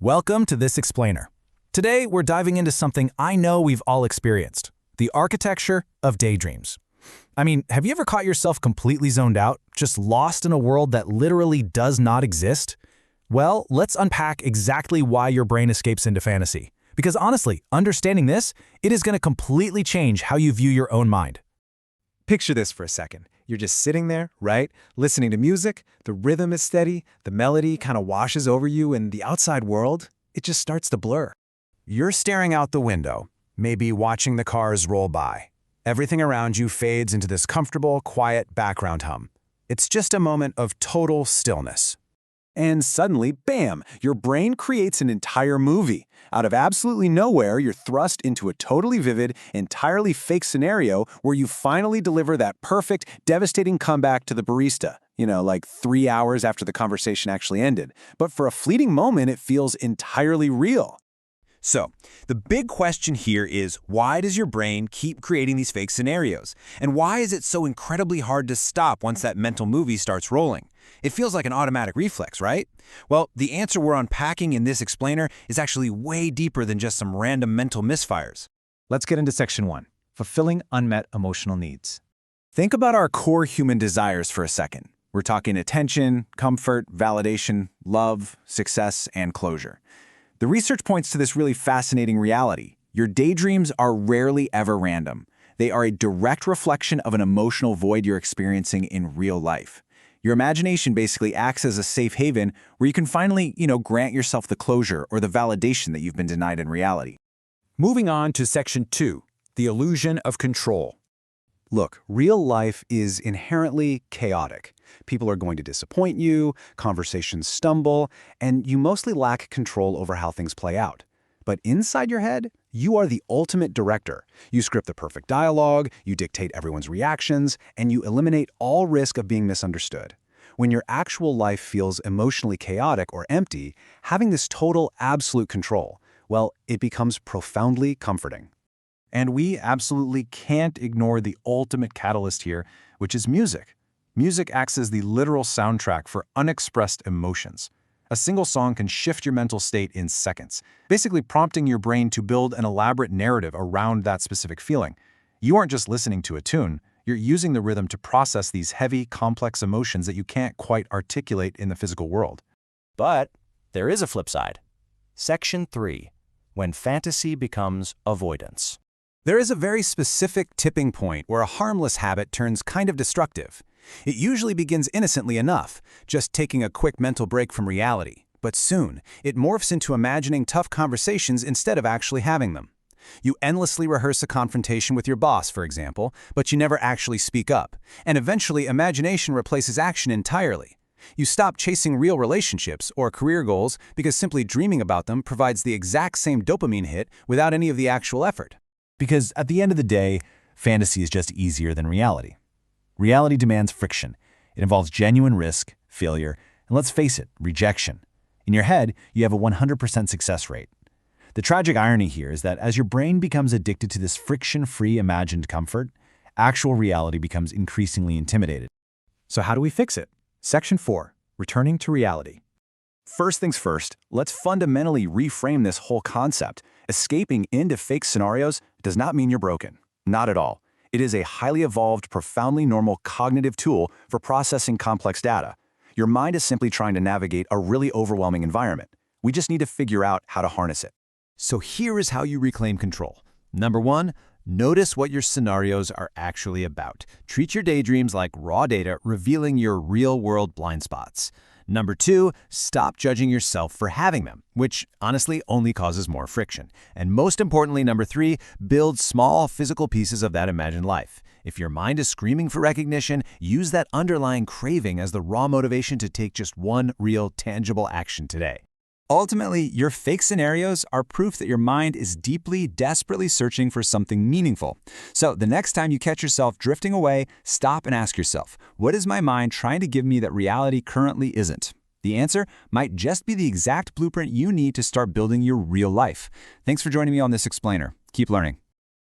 Welcome to This Explainer. Today, we're diving into something I know we've all experienced, the architecture of daydreams. I mean, have you ever caught yourself completely zoned out, just lost in a world that literally does not exist? Well, let's unpack exactly why your brain escapes into fantasy. Because honestly, understanding this, it is going to completely change how you view your own mind. Picture this for a second. You're just sitting there, right? Listening to music, the rhythm is steady, the melody kind of washes over you, and the outside world, it just starts to blur. You're staring out the window, maybe watching the cars roll by. Everything around you fades into this comfortable, quiet background hum. It's just a moment of total stillness. And suddenly, bam, your brain creates an entire movie. Out of absolutely nowhere, you're thrust into a totally vivid, entirely fake scenario where you finally deliver that perfect, devastating comeback to the barista. Like 3 hours after the conversation actually ended. But for a fleeting moment, it feels entirely real. So, the big question here is, why does your brain keep creating these fake scenarios? And why is it so incredibly hard to stop once that mental movie starts rolling? It feels like an automatic reflex, right? Well, the answer we're unpacking in this explainer is actually way deeper than just some random mental misfires. Let's get into section 1, fulfilling unmet emotional needs. Think about our core human desires for a second. We're talking attention, comfort, validation, love, success, and closure. The research points to this really fascinating reality. Your daydreams are rarely ever random. They are a direct reflection of an emotional void you're experiencing in real life. Your imagination basically acts as a safe haven where you can finally, grant yourself the closure or the validation that you've been denied in reality. Moving on to section 2, the illusion of control. Look, real life is inherently chaotic. People are going to disappoint you, conversations stumble, and you mostly lack control over how things play out. But inside your head, you are the ultimate director. You script the perfect dialogue, you dictate everyone's reactions, and you eliminate all risk of being misunderstood. When your actual life feels emotionally chaotic or empty, having this total, absolute control, well, it becomes profoundly comforting. And we absolutely can't ignore the ultimate catalyst here, which is music. Music acts as the literal soundtrack for unexpressed emotions. A single song can shift your mental state in seconds, basically prompting your brain to build an elaborate narrative around that specific feeling. You aren't just listening to a tune, you're using the rhythm to process these heavy, complex emotions that you can't quite articulate in the physical world. But there is a flip side. Section 3, when fantasy becomes avoidance. There is a very specific tipping point where a harmless habit turns kind of destructive. It usually begins innocently enough, just taking a quick mental break from reality. But soon, it morphs into imagining tough conversations instead of actually having them. You endlessly rehearse a confrontation with your boss, for example, but you never actually speak up. And eventually, imagination replaces action entirely. You stop chasing real relationships or career goals because simply dreaming about them provides the exact same dopamine hit without any of the actual effort. Because at the end of the day, fantasy is just easier than reality. Reality demands friction. It involves genuine risk, failure, and let's face it, rejection. In your head, you have a 100% success rate. The tragic irony here is that as your brain becomes addicted to this friction-free imagined comfort, actual reality becomes increasingly intimidated. So how do we fix it? Section 4, returning to reality. First things first, let's fundamentally reframe this whole concept. Escaping into fake scenarios does not mean you're broken. Not at all. It is a highly evolved, profoundly normal cognitive tool for processing complex data. Your mind is simply trying to navigate a really overwhelming environment. We just need to figure out how to harness it. So here is how you reclaim control. Number 1, notice what your scenarios are actually about. Treat your daydreams like raw data, revealing your real-world blind spots. Number 2, stop judging yourself for having them, which honestly only causes more friction. And most importantly, number 3, build small physical pieces of that imagined life. If your mind is screaming for recognition, use that underlying craving as the raw motivation to take just one real, tangible action today. Ultimately, your fake scenarios are proof that your mind is deeply, desperately searching for something meaningful. So the next time you catch yourself drifting away, stop and ask yourself, what is my mind trying to give me that reality currently isn't? The answer might just be the exact blueprint you need to start building your real life. Thanks for joining me on this explainer. Keep learning.